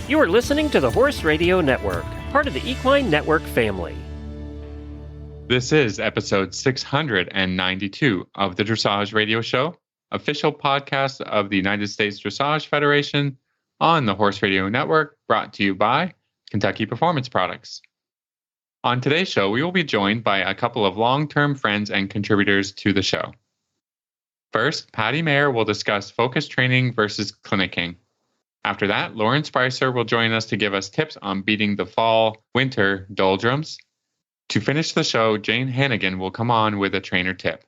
You are listening to the Horse Radio Network, part of the Equine Network family. This is episode 692 of the Dressage Radio Show, official podcast of the United States Dressage Federation on the Horse Radio Network, brought to you by Kentucky Performance Products. On today's show, we will be joined by a couple of long-term friends and contributors to the show. First, Patty Mayer will discuss focus training versus clinicking. After that, Lauren Sprieser will join us to give us tips on beating the fall-winter doldrums. To finish the show, Jane Hannigan will come on with a trainer tip.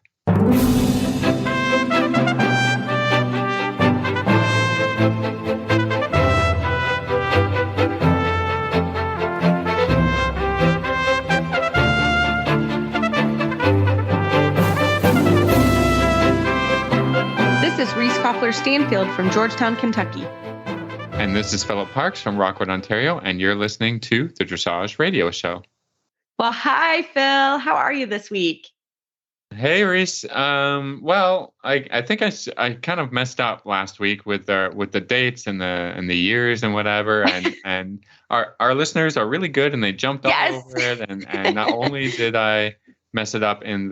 This is Reese Koffler-Stanfield from Georgetown, Kentucky. And this is Philip Parks from Rockwood, Ontario, and you're listening to the Dressage Radio Show. Well, hi, Phil. How are you this week? Hey, Reese. Well, I think I kind of messed up last week with the dates and the years and whatever, and our listeners are really good and they jumped all over it, and not only did I mess it up in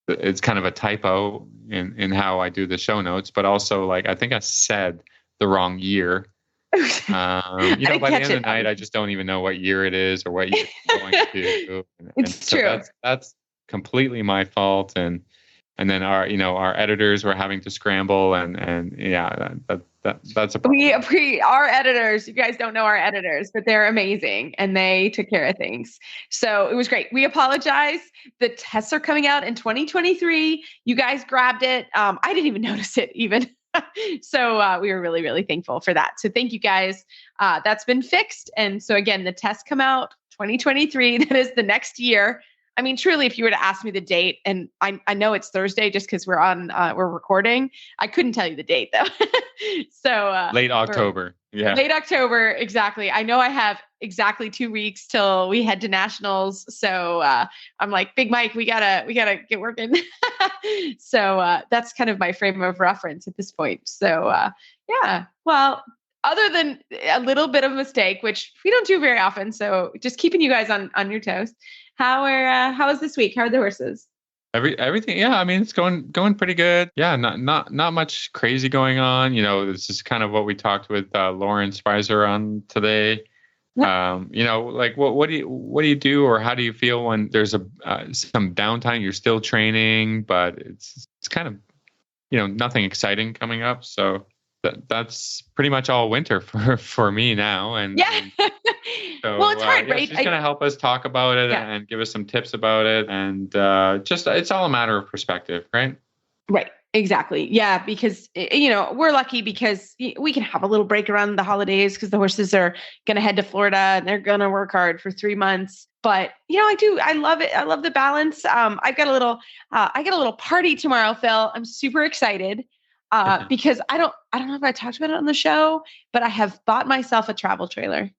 it's kind of a typo in how I do the show notes, but also I think I said the wrong year. By the end of the night, I just don't even know what year it is or what year it's going to. It's true. That's completely my fault. And then our editors were having to scramble and that's a problem. Our editors, you guys don't know our editors, but they're amazing and they took care of things. So it was great. We apologize. The tests are coming out in 2023. You guys grabbed it. I didn't even notice it even. So we were really, really thankful for that. So thank you guys. That's been fixed. And so again, the tests come out 2023. That is the next year. I mean, truly, if you were to ask me the date, and I know it's Thursday just because we're recording, I couldn't tell you the date though. So late October. Yeah. Late October. Exactly. I know I have exactly 2 weeks till we head to nationals. So I'm like, Big Mike, we gotta get working. So that's kind of my frame of reference at this point. So yeah, well, other than a little bit of a mistake, which we don't do very often. So just keeping you guys on your toes. How is this week? How are the horses? Everything, yeah. I mean, it's going pretty good. Yeah, not much crazy going on. This is kind of what we talked with Lauren Sprieser on today. Yep. What do you do, or how do you feel when there's some downtime? You're still training, but it's kind of nothing exciting coming up. So that's pretty much all winter for me now. And yeah. So, well, it's hard, right? She's going to help us talk about it and give us some tips about it. And it's all a matter of perspective, right? Right. Exactly. Yeah. Because, we're lucky because we can have a little break around the holidays because the horses are going to head to Florida and they're going to work hard for 3 months. But, I love it. I love the balance. I got a little party tomorrow, Phil. I'm super excited because I don't know if I talked about it on the show, but I have bought myself a travel trailer.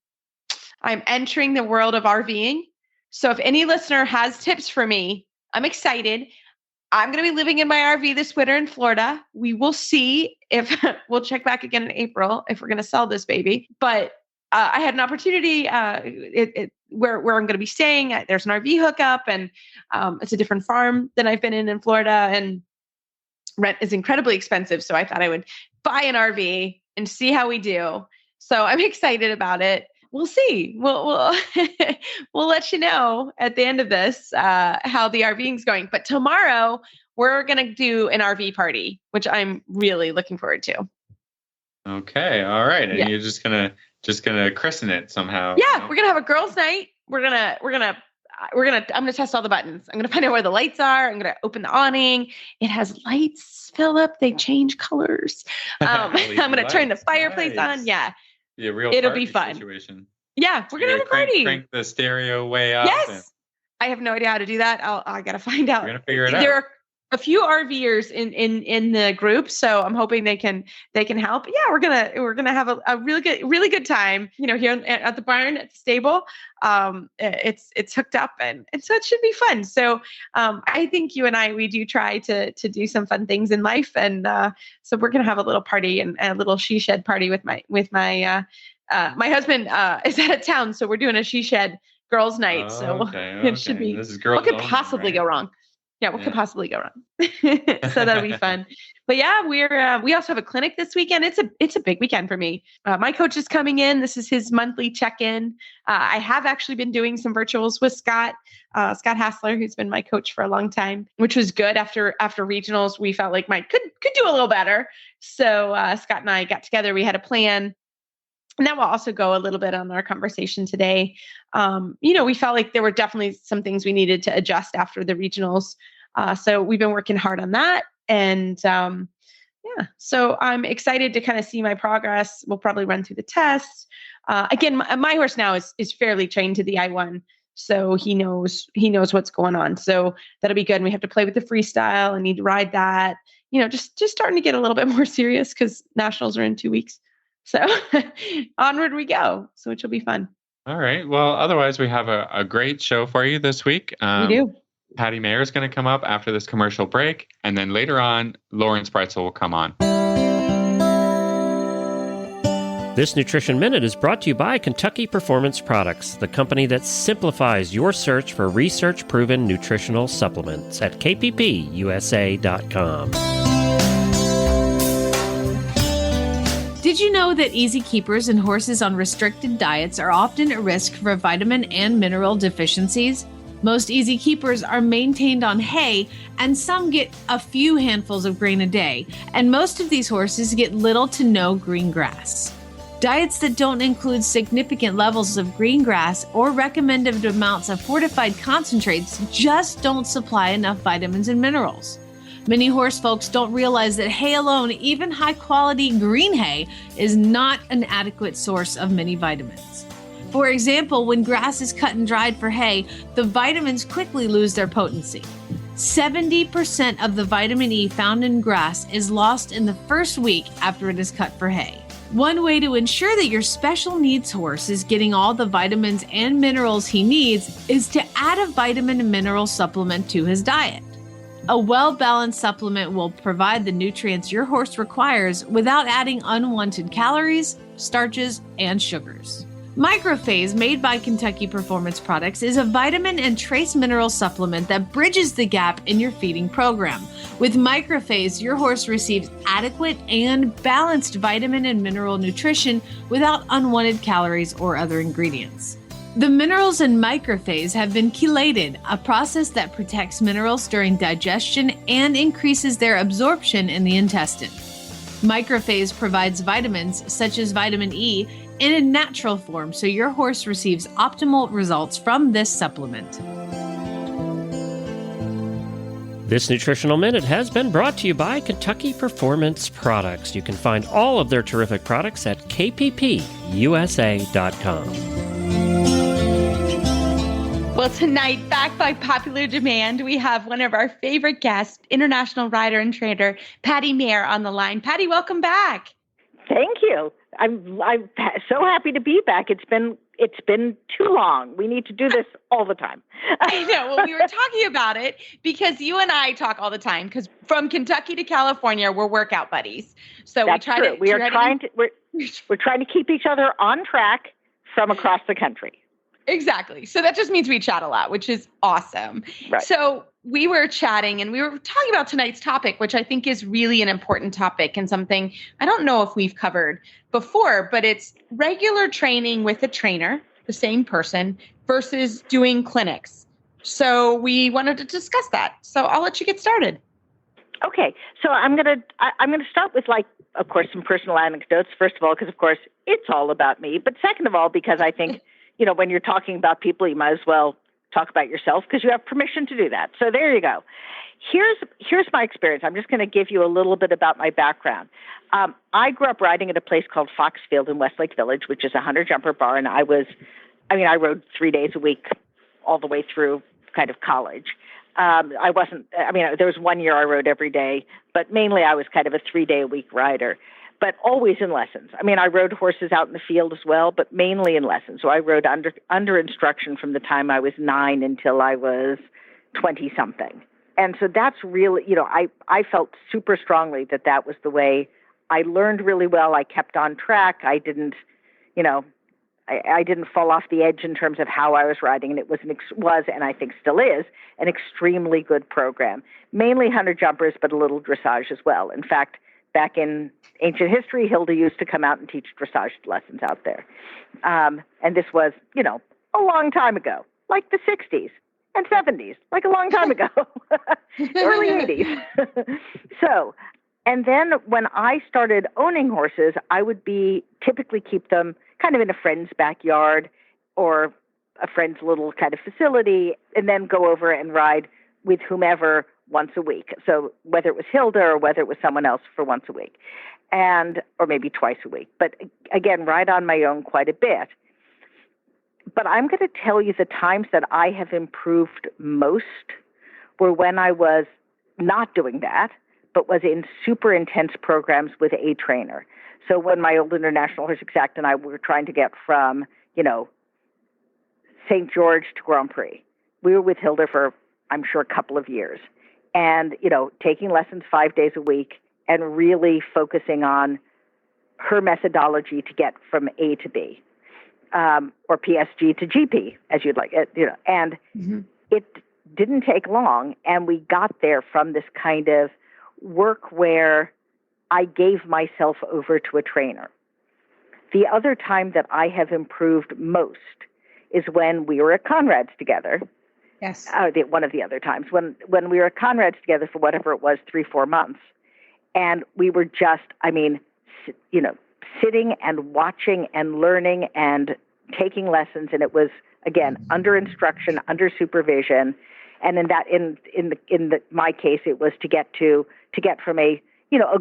I'm entering the world of RVing. So if any listener has tips for me, I'm excited. I'm going to be living in my RV this winter in Florida. We will see if we'll check back again in April if we're going to sell this baby. But I had an opportunity where I'm going to be staying. There's an RV hookup and it's a different farm than I've been in Florida, and rent is incredibly expensive. So I thought I would buy an RV and see how we do. So I'm excited about it. We'll see. We'll let you know at the end of this how the RVing is going. But tomorrow we're going to do an RV party, which I'm really looking forward to. Okay. All right. And you're just gonna christen it somehow. Yeah, we're gonna have a girls' night. I'm gonna test all the buttons. I'm gonna find out where the lights are. I'm gonna open the awning. It has lights, Philip. They change colors. I'm gonna turn the fireplace on. Yeah. It'll be fun. Situation. Yeah, we're gonna have a party. Crank the stereo way up. Yes, I have no idea how to do that. I gotta find out. We're gonna figure it out. There are a few RVers in the group, so I'm hoping they can help. Yeah, we're gonna have a really good time. Here at the barn, at the stable. It's hooked up and so it should be fun. So I think you and we do try to do some fun things in life, and so we're gonna have a little party and a little she shed party with my My husband is out of town, so we're doing a she shed girls' night. So Okay. it should be. This is girls What could only, possibly right? go wrong? Yeah, what could Yeah. possibly go wrong? So that'll be fun. But yeah, we also have a clinic this weekend. It's a big weekend for me. My coach is coming in. This is his monthly check-in. I have actually been doing some virtuals with Scott Hassler, who's been my coach for a long time, which was good. After regionals, we felt like Mike could do a little better. So Scott and I got together. We had a plan. And that will also go a little bit on our conversation today. We felt like there were definitely some things we needed to adjust after the regionals. So we've been working hard on that. And so I'm excited to kind of see my progress. We'll probably run through the test. Again, my horse now is fairly trained to the I1. So he knows what's going on. So that'll be good. And we have to play with the freestyle and need to ride that. Just starting to get a little bit more serious because nationals are in 2 weeks. So onward we go. So which will be fun. All right. Well, otherwise, we have a great show for you this week. We do. Patty Mayer is going to come up after this commercial break. And then later on, Lauren Spreitzel will come on. This Nutrition Minute is brought to you by Kentucky Performance Products, the company that simplifies your search for research-proven nutritional supplements at kppusa.com. Did you know that easy keepers and horses on restricted diets are often at risk for vitamin and mineral deficiencies? Most easy keepers are maintained on hay, and some get a few handfuls of grain a day, and most of these horses get little to no green grass. Diets that don't include significant levels of green grass or recommended amounts of fortified concentrates just don't supply enough vitamins and minerals. Many horse folks don't realize that hay alone, even high-quality green hay, is not an adequate source of many vitamins. For example, when grass is cut and dried for hay, the vitamins quickly lose their potency. 70% of the vitamin E found in grass is lost in the first week after it is cut for hay. One way to ensure that your special needs horse is getting all the vitamins and minerals he needs is to add a vitamin and mineral supplement to his diet. A well-balanced supplement will provide the nutrients your horse requires without adding unwanted calories, starches, and sugars. Microphase, made by Kentucky Performance Products, is a vitamin and trace mineral supplement that bridges the gap in your feeding program. With Microphase, your horse receives adequate and balanced vitamin and mineral nutrition without unwanted calories or other ingredients. The minerals in Microphase have been chelated, a process that protects minerals during digestion and increases their absorption in the intestine. Microphase provides vitamins, such as vitamin E, in a natural form, so your horse receives optimal results from this supplement. This Nutritional Minute has been brought to you by Kentucky Performance Products. You can find all of their terrific products at kppusa.com. Well, tonight, back by popular demand, we have one of our favorite guests, international rider and trainer, Patty Mayer, on the line. Patty, welcome back. Thank you. I'm so happy to be back. It's been too long. We need to do this all the time. I know. Well, we were talking about it because you and I talk all the time. Because from Kentucky to California, we're workout buddies. So That's we try true. to. We're trying to keep each other on track from across the country. Exactly. So that just means we chat a lot, which is awesome. Right. So we were chatting and we were talking about tonight's topic, which I think is really an important topic and something I don't know if we've covered before, but it's regular training with a trainer, the same person, versus doing clinics. So we wanted to discuss that. So I'll let you get started. Okay. So I'm gonna start with, of course, some personal anecdotes. First of all, because of course it's all about me. But second of all, because I think when you're talking about people, you might as well talk about yourself because you have permission to do that. So there you go. Here's my experience. I'm just going to give you a little bit about my background. I grew up riding at a place called Foxfield in Westlake Village, which is a 100-jumper bar, and I rode 3 days a week all the way through kind of college. There was 1 year I rode every day, but mainly I was kind of a 3-day-a-week rider, but always in lessons. I rode horses out in the field as well, but mainly in lessons. So I rode under instruction from the time I was 9 until I was 20-something. And so that's really, I felt super strongly that was the way I learned really well. I kept on track. I didn't, I didn't fall off the edge in terms of how I was riding, and it was and I think still is, an extremely good program. Mainly hunter jumpers, but a little dressage as well. In fact, back in ancient history, Hilda used to come out and teach dressage lessons out there. And this was, a long time ago, like the 60s and 70s, like a long time ago, early 80s. So, and then when I started owning horses, I would typically keep them kind of in a friend's backyard or a friend's little kind of facility, and then go over and ride with whomever once a week. So whether it was Hilda or whether it was someone else for once a week, or maybe twice a week. But again, ride on my own quite a bit. But I'm going to tell you the times that I have improved most were when I was not doing that, but was in super intense programs with a trainer. So when my old International Horse Exact and I were trying to get from, St. George to Grand Prix, we were with Hilda for, I'm sure, a couple of years. And, taking lessons 5 days a week and really focusing on her methodology to get from A to B, or PSG to GP, as you'd like it, and it didn't take long. And we got there from this kind of work where I gave myself over to a trainer. The other time that I have improved most is when we were at Conrad's together. Yes. One of the other times when we were at Conrad's together for whatever it was, 3-4 months. And we were just, sitting and watching and learning and taking lessons. And it was, again, under instruction, under supervision. And in my case, it was to get from a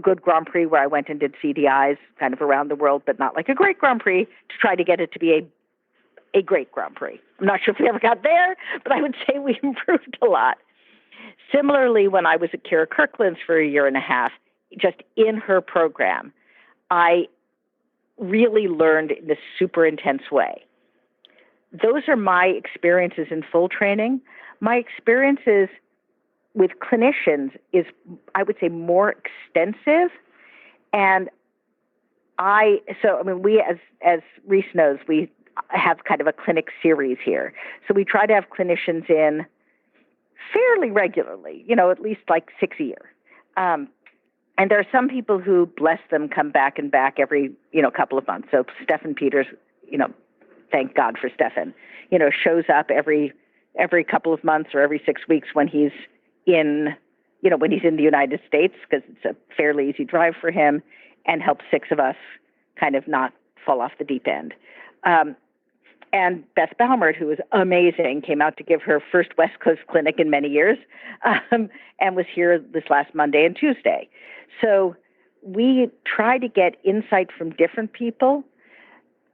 good Grand Prix where I went and did CDIs kind of around the world, but not like a great Grand Prix, to try to get it to be a great Grand Prix. I'm not sure if we ever got there, but I would say we improved a lot. Similarly, when I was at Kira Kirkland's for a year and a half, just in her program, I really learned in a super intense way. Those are my experiences in full training. My experiences with clinicians is, I would say, more extensive. And we, as Reese knows, we have kind of a clinic series here. So we try to have clinicians in fairly regularly, at least like 6 a year. And there are some people who, bless them, come back and back every, couple of months. So Stefan Peters, thank God for Stefan, shows up every couple of months or every 6 weeks when he's in the United States, because it's a fairly easy drive for him, and helps 6 of us kind of not fall off the deep end. And Beth Baumert, who was amazing, came out to give her first West Coast clinic in many years, and was here this last Monday and Tuesday. So we try to get insight from different people.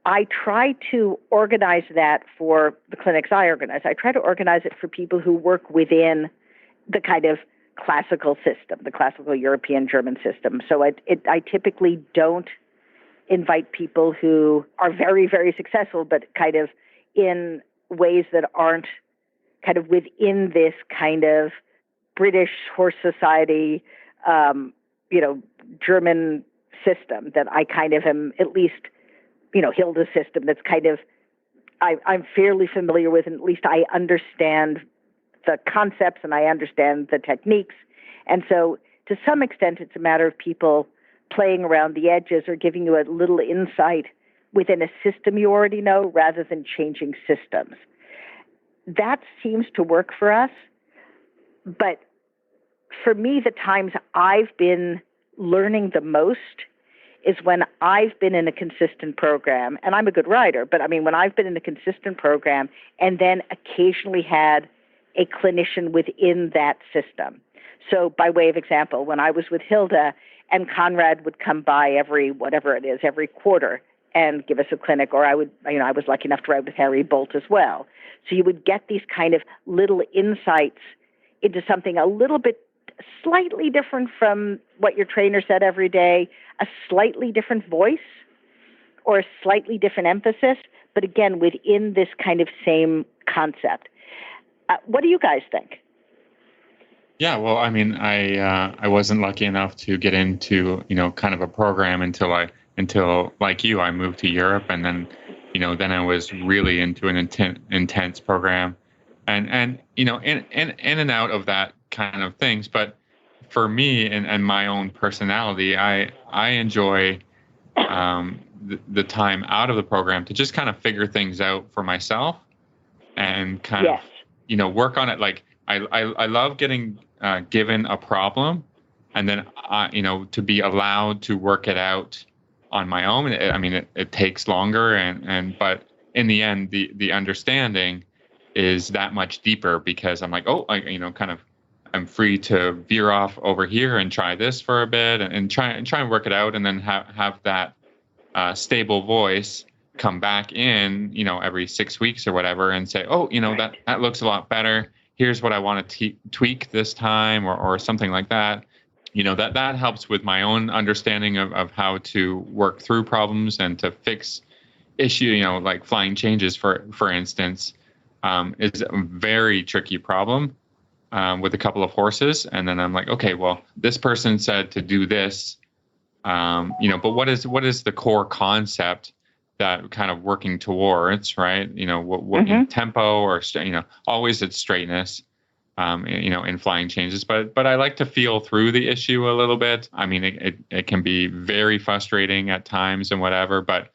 I try to organize that for the clinics I organize. I try to organize it for people who work within the kind of classical system, the classical European German system. So I typically don't invite people who are very, very successful, but kind of in ways that aren't kind of within this kind of British horse society, German system that I kind of am, at least, Hilda's system that's kind of, I'm fairly familiar with, and at least I understand the concepts and I understand the techniques. And so to some extent, it's a matter of people playing around the edges or giving you a little insight within a system you already know, rather than changing systems. That seems to work for us. But for me, the times I've been learning the most is when I've been in a consistent program, and I'm a good rider, but when I've been in a consistent program and then occasionally had a clinician within that system. So by way of example, when I was with Hilda and Conrad would come by every quarter and give us a clinic, or I was lucky enough to ride with Harry Bolt as well. So you would get these kind of little insights into something a little bit slightly different from what your trainer said every day, a slightly different voice or a slightly different emphasis, but again, within this kind of same concept. What do you guys think? Yeah, well, I wasn't lucky enough to get into, kind of a program until I until, like you, I moved to Europe, and then, then I was really into an intense program, and in and out of that kind of things. But for me and my own personality, I enjoy the time out of the program to just kind of figure things out for myself and kind of, work on it. Like I love getting given a problem, and then, to be allowed to work it out on my own. It takes longer, but in the end, the understanding is that much deeper, because I'm like, I'm free to veer off over here and try this for a bit and try and work it out, and then have that stable voice come back in, every 6 weeks or whatever, and say, that looks a lot better. Here's what I want to tweak this time, or something like that. That helps with my own understanding of how to work through problems and to fix issue, like flying changes, for instance, is a very tricky problem with a couple of horses. And then I'm like, okay, well, this person said to do this, but what is the core concept that kind of working towards, right? What tempo, or, always it's straightness, in flying changes, but I like to feel through the issue a little bit. It can be very frustrating at times and whatever, but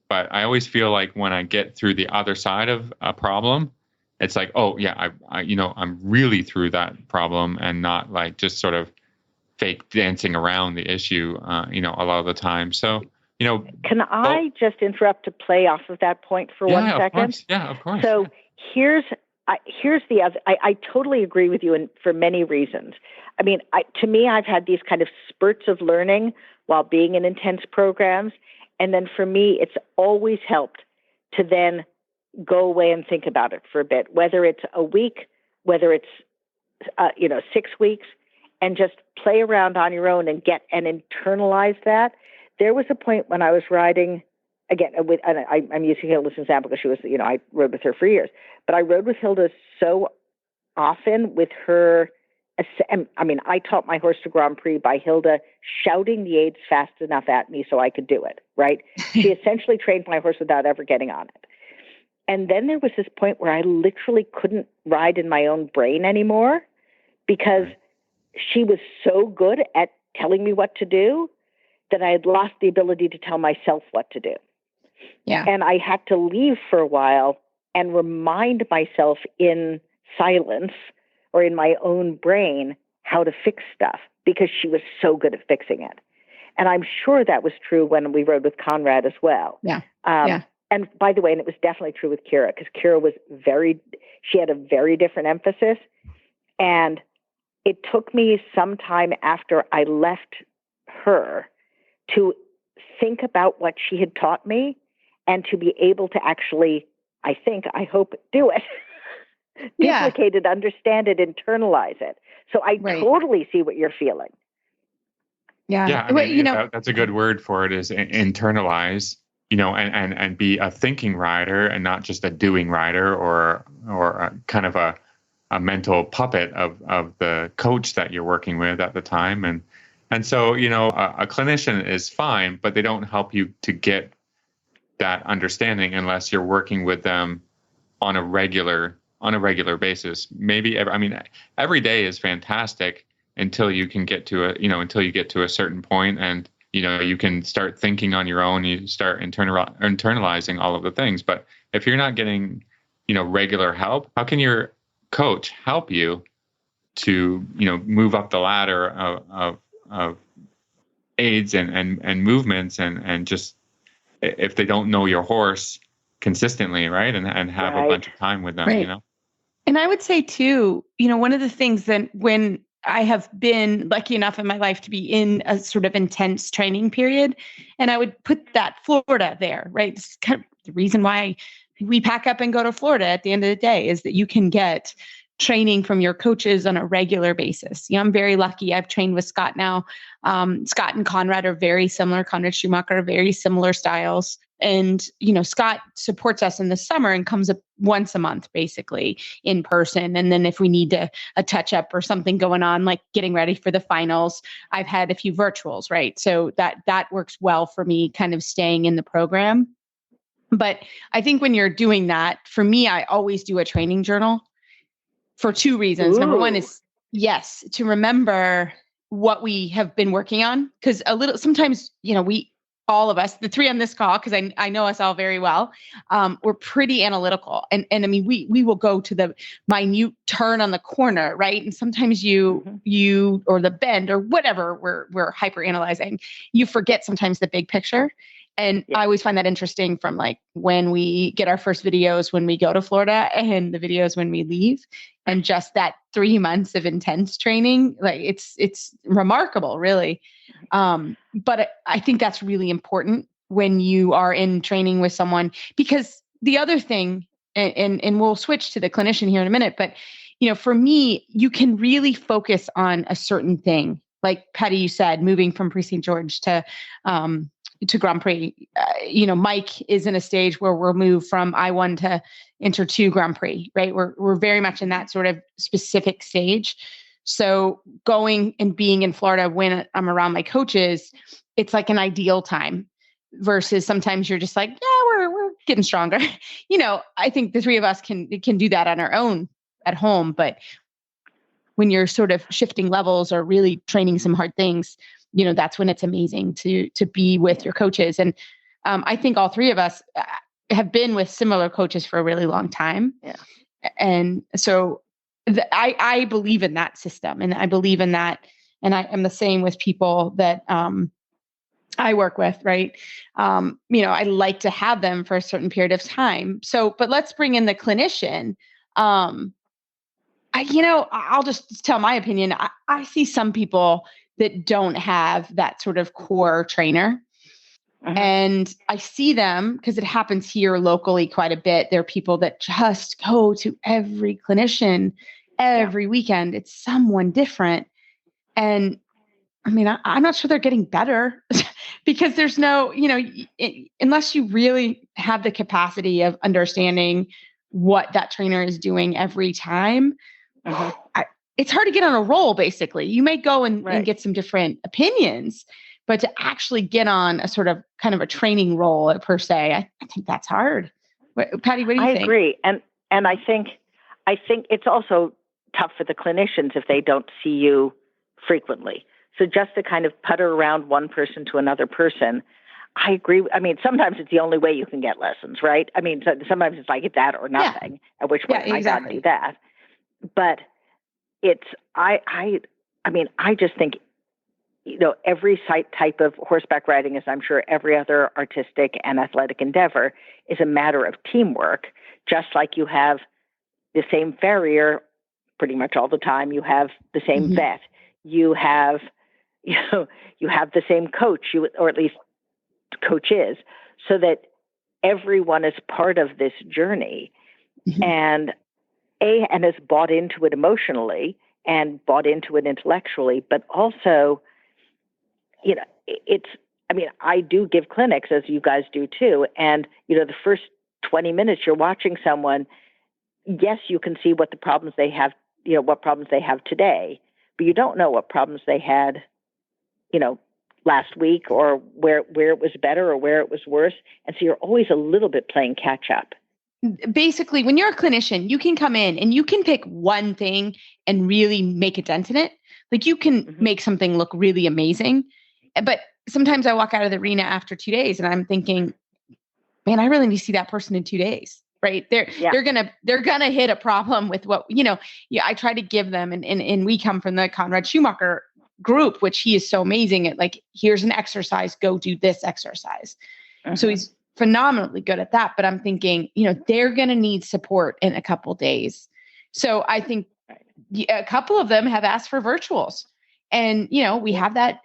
I always feel like when I get through the other side of a problem, it's like, oh yeah, I'm really through that problem, and not like just sort of fake dancing around the issue, a lot of the time. So, can I just interrupt to play off of that point for 1 second? Yeah, of course. So here's the other. I totally agree with you, and for many reasons. To me, I've had these kind of spurts of learning while being in intense programs, and then for me, it's always helped to then go away and think about it for a bit, whether it's a week, whether it's 6 weeks, and just play around on your own and internalize that. There was a point when I was riding, again, I'm using Hilda's example because she was, I rode with her for years, but I rode with Hilda so often with her. I taught my horse to Grand Prix by Hilda shouting the aids fast enough at me so I could do it, right? She essentially trained my horse without ever getting on it. And then there was this point where I literally couldn't ride in my own brain anymore, because she was so good at telling me what to do that I had lost the ability to tell myself what to do. Yeah. And I had to leave for a while and remind myself in silence or in my own brain how to fix stuff, because she was so good at fixing it. And I'm sure that was true when we rode with Conrad as well. Yeah. And by the way, and it was definitely true with Kira, because Kira she had a very different emphasis. And it took me some time after I left her to think about what she had taught me and to be able to actually, I hope, do it. Duplicate it, understand it, internalize it. So I totally see what you're feeling. Yeah. That's a good word for it, is internalize, and be a thinking rider and not just a doing rider, or a kind of a mental puppet of the coach that you're working with at the time. And so, a clinician is fine, but they don't help you to get that understanding unless you're working with them on a regular basis. Maybe, every day is fantastic until you can get to until you get to a certain point, and, you can start thinking on your own, you start internalizing all of the things. But if you're not getting, regular help, how can your coach help you to, move up the ladder of aids and movements, and just, if they don't know your horse consistently, right, and have a bunch of time with them, And I would say too, one of the things that when I have been lucky enough in my life to be in a sort of intense training period, and I would put that Florida there, right? It's kind of the reason why we pack up and go to Florida at the end of the day, is that you can get training from your coaches on a regular basis. I'm very lucky. I've trained with Scott now. Scott and Conrad are very similar. Conrad Schumacher, very similar styles. And, Scott supports us in the summer and comes up once a month, basically in person. And then if we need a touch up or something going on, like getting ready for the finals, I've had a few virtuals, right? So that works well for me, kind of staying in the program. But I think when you're doing that, for me, I always do a training journal for two reasons. Ooh. Number one is, yes, to remember what we have been working on. Because sometimes, all of us, the three on this call, because I know us all very well, we're pretty analytical. And I mean, we will go to the minute turn on the corner, right? And sometimes you or the bend or whatever we're hyper analyzing, you forget sometimes the big picture. And I always find that interesting from like when we get our first videos when we go to Florida and the videos when we leave, and just that 3 months of intense training, like it's remarkable, really. But I think that's really important when you are in training with someone, because the other thing, and we'll switch to the clinician here in a minute, but for me, you can really focus on a certain thing. Like Patty, you said, moving from Pre-St. George to Grand Prix, Mike is in a stage where we'll move from I-1 to Inter 2 Grand Prix, right? We're very much in that sort of specific stage. So going and being in Florida when I'm around my coaches, it's like an ideal time versus sometimes you're just like, yeah, we're getting stronger. I think the three of us can do that on our own at home. But when you're sort of shifting levels or really training some hard things, that's when it's amazing to be with your coaches. And I think all three of us have been with similar coaches for a really long time. Yeah. And so I believe in that system, and I believe in that. And I am the same with people that I work with, right? I like to have them for a certain period of time. So, but let's bring in the clinician. I'll just tell my opinion. I see some people that don't have that sort of core trainer. Uh-huh. And I see them because it happens here locally quite a bit. There are people that just go to every clinician every weekend. It's someone different. And I mean, I'm not sure they're getting better because there's no, unless you really have the capacity of understanding what that trainer is doing every time. Uh-huh. It's hard to get on a roll, basically. You may go and get some different opinions, but to actually get on a sort of kind of a training role per se, I think that's hard. Patty, what do you think? I agree. And I think it's also tough for the clinicians if they don't see you frequently. So just to kind of putter around one person to another person, I agree. I mean, sometimes it's the only way you can get lessons, right? I mean, sometimes it's like that or nothing, at which point I got to do that. But I just think, every type of horseback riding, as I'm sure every other artistic and athletic endeavor, is a matter of teamwork. Just like you have the same farrier pretty much all the time, you have the same vet, you have the same coach, or at least coaches, so that everyone is part of this journey, and has bought into it emotionally and bought into it intellectually, but also, I do give clinics, as you guys do too. And, the first 20 minutes you're watching someone, yes, you can see what the problems they have, what problems they have today, but you don't know what problems they had, last week, or where it was better or where it was worse. And so you're always a little bit playing catch up. Basically, when you're a clinician, you can come in and you can pick one thing and really make a dent in it. Like you can make something look really amazing. But sometimes I walk out of the arena after 2 days and I'm thinking, man, I really need to see that person in 2 days, right? They're gonna hit a problem with what, I try to give them, and we come from the Conrad Schumacher group, which he is so amazing at, like, here's an exercise, go do this exercise. So he's phenomenally good at that. But I'm thinking, they're going to need support in a couple days. So I think a couple of them have asked for virtuals, and, we have that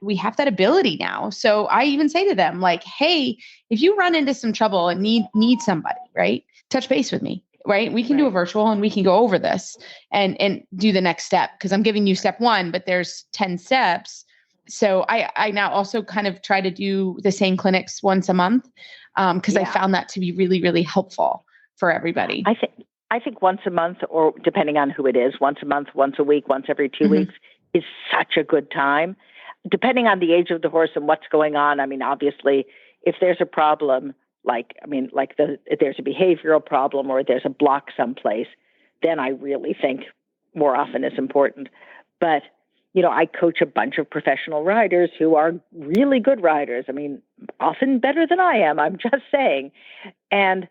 ability now. So I even say to them, like, hey, if you run into some trouble and need somebody, right, touch base with me. right? We can do a virtual and we can go over this and do the next step, because I'm giving you step 1, but there's 10 steps. So I now also kind of try to do the same clinics once a month, because I found that to be really, really helpful for everybody. I think once a month, or depending on who it is, once a month, once a week, once every 2 weeks is such a good time, depending on the age of the horse and what's going on. I mean, obviously, if there's a problem, there's a behavioral problem or there's a block someplace, then I really think more often is important. But, I coach a bunch of professional riders who are really good riders. I mean, often better than I am, I'm just saying. And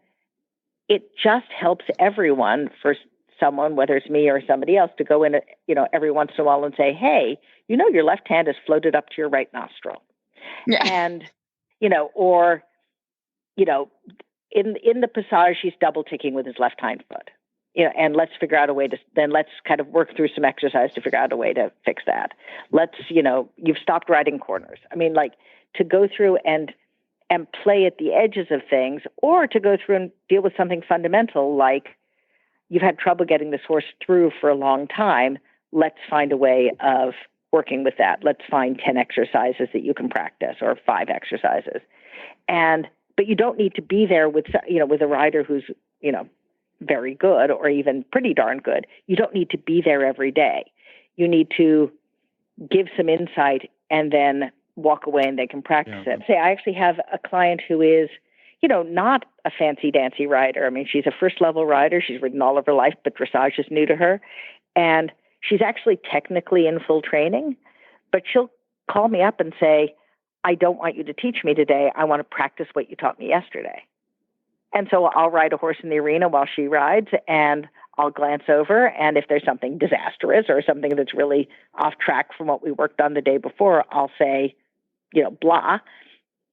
it just helps everyone, for someone, whether it's me or somebody else, to go in, every once in a while and say, hey, your left hand is floated up to your right nostril. Yeah. And, or, in the passage, he's double ticking with his left hind foot, and let's figure out a way let's kind of work through some exercise to figure out a way to fix that. Let's, you've stopped riding corners. I mean, to go through and play at the edges of things, or to go through and deal with something fundamental, like you've had trouble getting this horse through for a long time. Let's find a way of working with that. Let's find 10 exercises that you can practice, or 5 exercises. But you don't need to be there with a rider who's, very good or even pretty darn good. You don't need to be there every day. You need to give some insight and then walk away and they can practice it. Say, I actually have a client who is, not a fancy dancy rider. I mean, she's a first level rider. She's ridden all of her life, but dressage is new to her. And she's actually technically in full training, but she'll call me up and say, I don't want you to teach me today. I want to practice what you taught me yesterday. And so I'll ride a horse in the arena while she rides, and I'll glance over. And if there's something disastrous or something that's really off track from what we worked on the day before, I'll say, blah.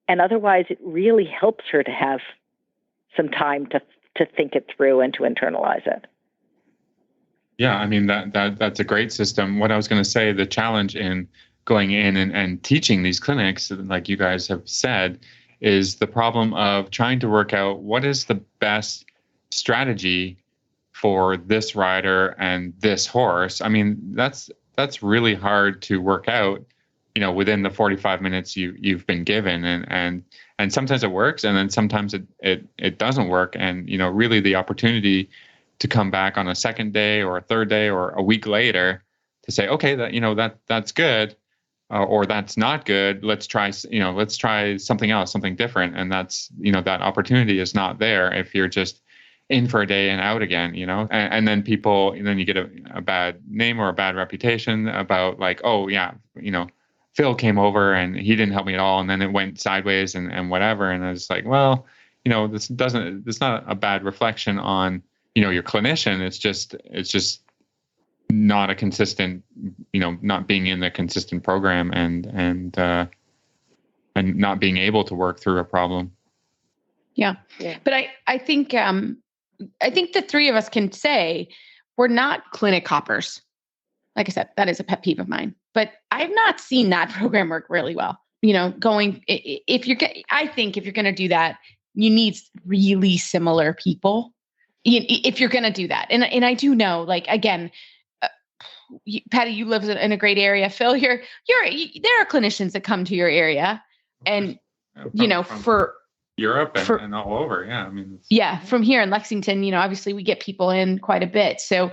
And otherwise, it really helps her to have some time to think it through and to internalize it. Yeah, I mean, that's a great system. What I was going to say, the challenge in going in and teaching these clinics, like you guys have said, is the problem of trying to work out what is the best strategy for this rider and this horse. I mean, that's really hard to work out, within the 45 minutes you've been given, and sometimes it works, and then sometimes it doesn't work. And, really the opportunity to come back on a second day or a third day or a week later to say, okay, that's good. Or that's not good. Let's try something else, something different. And that's, that opportunity is not there if you're just in for a day and out again, and then then you get a bad name or a bad reputation about like, oh yeah, Phil came over and he didn't help me at all. And then it went sideways and whatever. And I was like, well, it's not a bad reflection on, your clinician. It's just not a consistent, not being in the consistent program and not being able to work through a problem. Yeah. But I think the three of us can say we're not clinic hoppers. Like I said, that is a pet peeve of mine, but I've not seen that program work really well. I think if you're going to do that, you need really similar people. If you're going to do that. And I do know, like, again, Patty, you live in a great area. Phil, there are clinicians that come to your area, and for Europe and all over. Yeah, I mean, from here in Lexington, obviously we get people in quite a bit. So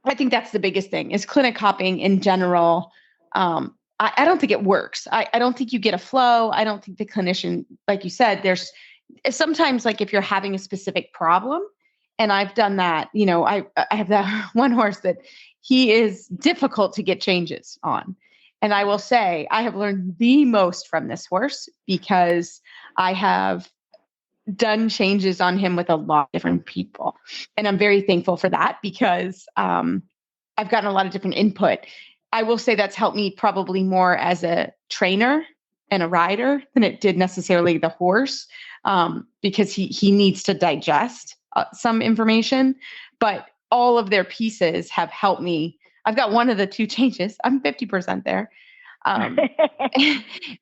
I think that's the biggest thing is clinic hopping in general. I don't think it works. I don't think you get a flow. I don't think the clinician, like you said, there's sometimes like if you're having a specific problem, and I've done that. I have that one horse that he is difficult to get changes on. And I will say I have learned the most from this horse because I have done changes on him with a lot of different people. And I'm very thankful for that because I've gotten a lot of different input. I will say that's helped me probably more as a trainer and a rider than it did necessarily the horse because he needs to digest some information. But all of their pieces have helped me. I've got one of the 2 changes. I'm 50% there.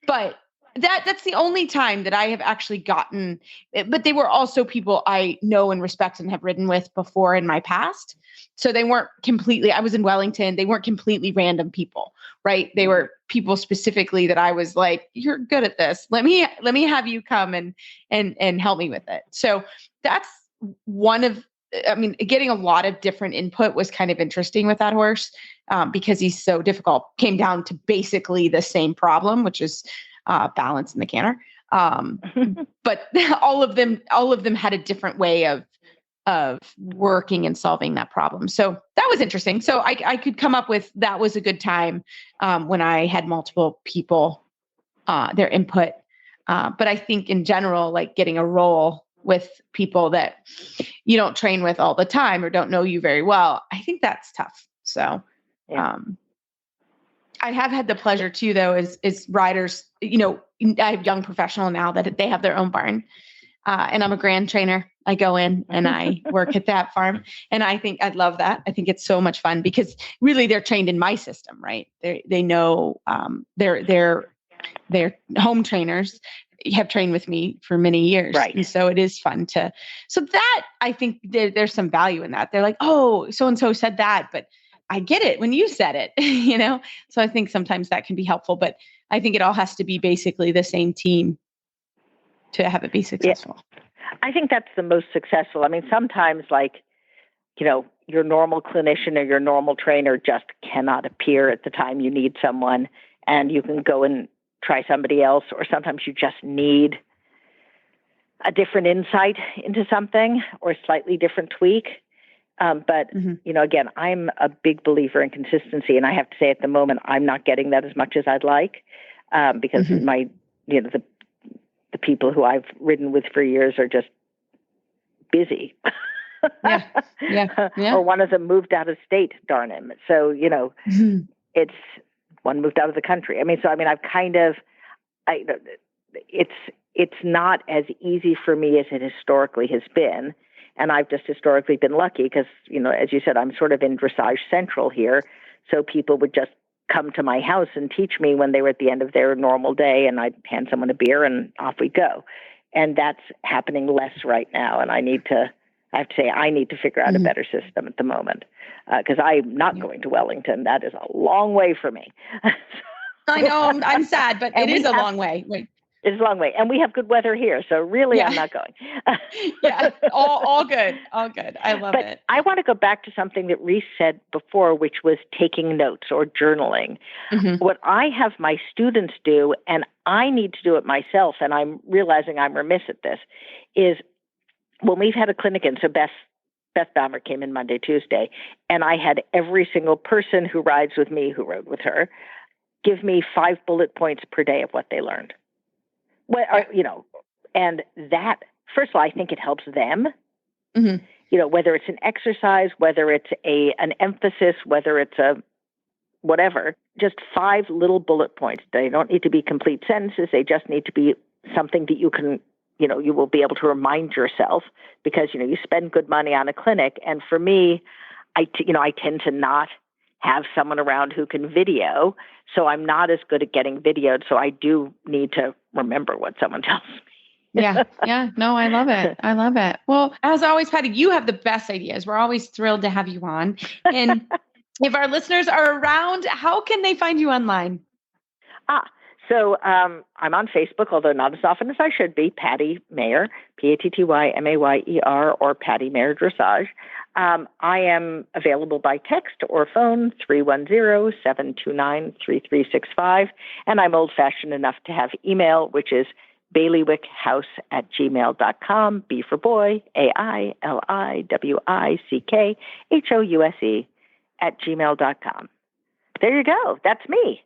But that's the only time that I have actually gotten, but they were also people I know and respect and have ridden with before in my past. So they weren't completely, I was in Wellington, they weren't completely random people, right? They were people specifically that I was like, you're good at this. Let me have you come and help me with it. So that's one of, I mean, getting a lot of different input was kind of interesting with that horse because he's so difficult. Came down to basically the same problem, which is balance in the canter. But all of them had a different way of working and solving that problem. So that was interesting. So I could come up with, that was a good time when I had multiple people, their input. But I think in general, like getting a role with people that you don't train with all the time or don't know you very well, I think that's tough. So, I have had the pleasure too, though, is riders, I have young professional now that they have their own barn. And I'm a grand trainer. I go in and I work at that farm. And I think I love that. I think it's so much fun because really they're trained in my system, right? They know, they're home trainers have trained with me for many years. Right. And so it is fun so that I think there's some value in that. They're like, oh, so-and-so said that, but I get it when you said it, So I think sometimes that can be helpful, but I think it all has to be basically the same team to have it be successful. Yeah. I think that's the most successful. I mean, sometimes your normal clinician or your normal trainer just cannot appear at the time you need someone, and you can go and try somebody else, or sometimes you just need a different insight into something or a slightly different tweak. But, again, I'm a big believer in consistency. And I have to say at the moment, I'm not getting that as much as I'd like because the people who I've ridden with for years are just busy. Yeah. Or one of them moved out of state, darn him. So, it's one moved out of the country. I've kind of, it's not as easy for me as it historically has been. And I've just historically been lucky because, as you said, I'm sort of in dressage central here. So people would just come to my house and teach me when they were at the end of their normal day, and I'd hand someone a beer and off we go. And that's happening less right now. And I have to say, I need to figure out a better system at the moment because I'm not going to Wellington. That is a long way for me. I know, I'm sad, but it is a long way. It's a long way. And we have good weather here. So really, I'm not going. All good. All good. I love it. I want to go back to something that Reese said before, which was taking notes or journaling. What I have my students do, and I need to do it myself, and I'm realizing I'm remiss at this, is when we've had a clinic in, so Beth Baumer came in Monday, Tuesday, and I had every single person who rides with me, who rode with her, give me 5 bullet points per day of what they learned. Well, and that, first of all, I think it helps them, whether it's an exercise, whether it's an emphasis, whether it's a whatever, just 5 little bullet points. They don't need to be complete sentences. They just need to be something that you can, you will be able to remind yourself because, you spend good money on a clinic. And for me, I tend to not have someone around who can video. So I'm not as good at getting videoed. So I do need to remember what someone tells me. Yeah. No, I love it. Well, as always, Patty, you have the best ideas. We're always thrilled to have you on. And if our listeners are around, how can they find you online? So I'm on Facebook, although not as often as I should be, Patty Mayer, PattyMayer, or Patty Mayer Dressage. I am available by text or phone, 310-729-3365. And I'm old-fashioned enough to have email, which is bailiwickhouse@gmail.com, B for boy, AILIWICKHOUSE@gmail.com. There you go. That's me.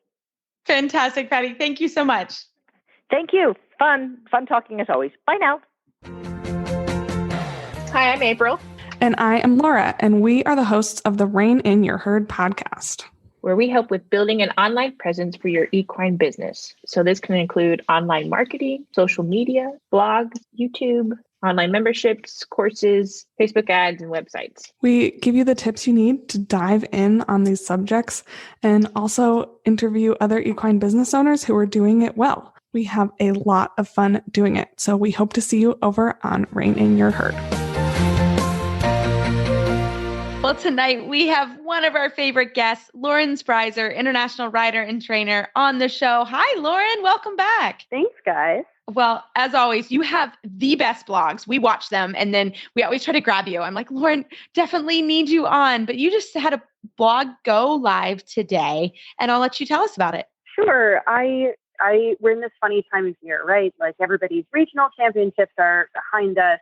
Fantastic, Patty. Thank you so much. Thank you. Fun talking as always. Bye now. Hi, I'm April. And I am Laura, and we are the hosts of the Rein in Your Herd podcast, where we help with building an online presence for your equine business. So this can include online marketing, social media, blogs, YouTube, online memberships, courses, Facebook ads, and websites. We give you the tips you need to dive in on these subjects and also interview other equine business owners who are doing it well. We have a lot of fun doing it, so we hope to see you over on Rein in Your Herd. Well, tonight we have one of our favorite guests, Lauren Sprieser, international rider and trainer, on the show. Hi, Lauren. Welcome back. Thanks, guys. Well, as always, you have the best blogs. We watch them and then we always try to grab you. I'm like, Lauren, definitely need you on. But you just had a blog go live today, and I'll let you tell us about it. Sure. We're in this funny time of year, right? Like everybody's regional championships are behind us.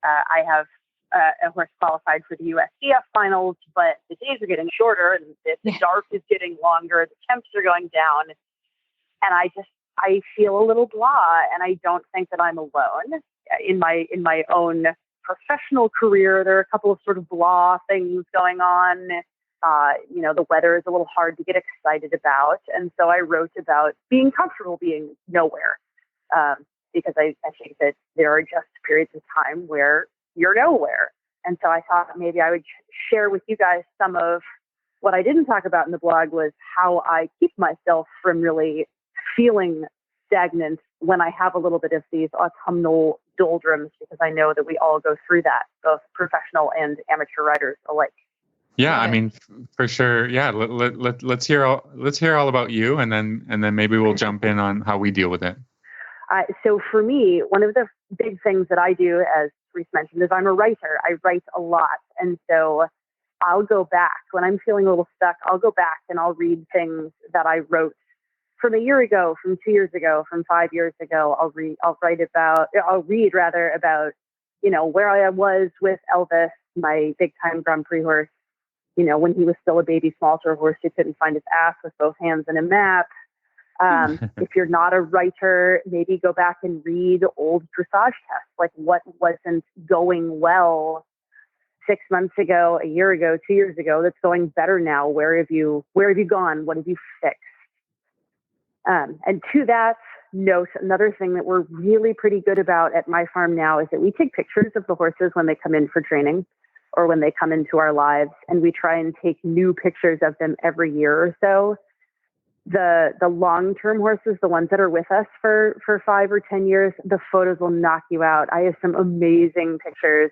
I have a horse qualified for the USDF finals, but the days are getting shorter and the dark is getting longer. The temps are going down. And I feel a little blah, and I don't think that I'm alone. In my own professional career, there are a couple of sort of blah things going on. The weather is a little hard to get excited about. And so I wrote about being comfortable being nowhere, because I think that there are just periods of time where you're nowhere. And so I thought maybe I would share with you guys some of what I didn't talk about in the blog was how I keep myself from really feeling stagnant when I have a little bit of these autumnal doldrums, because I know that we all go through that, both professional and amateur riders alike. Yeah, I mean, for sure. Yeah, let's hear all about you, and then maybe we'll jump in on how we deal with it. So for me, one of the big things that I do, as Reese mentioned, is I'm a writer. I write a lot, and so I'll go back when I'm feeling a little stuck. I'll go back and I'll read things that I wrote from a year ago, from 2 years ago, from 5 years ago. I'll read about where I was with Elvis, my big time Grand Prix horse. When he was still a baby small-tour horse who couldn't find his ass with both hands in a map. If you're not a writer, maybe go back and read old dressage tests, like what wasn't going well 6 months ago, a year ago, 2 years ago, that's going better now. Where have you gone? What have you fixed? And to that note, another thing that we're really pretty good about at my farm now is that we take pictures of the horses when they come in for training or when they come into our lives, and we try and take new pictures of them every year or so. The long-term horses, the ones that are with us for 5 or 10 years, the photos will knock you out. I have some amazing pictures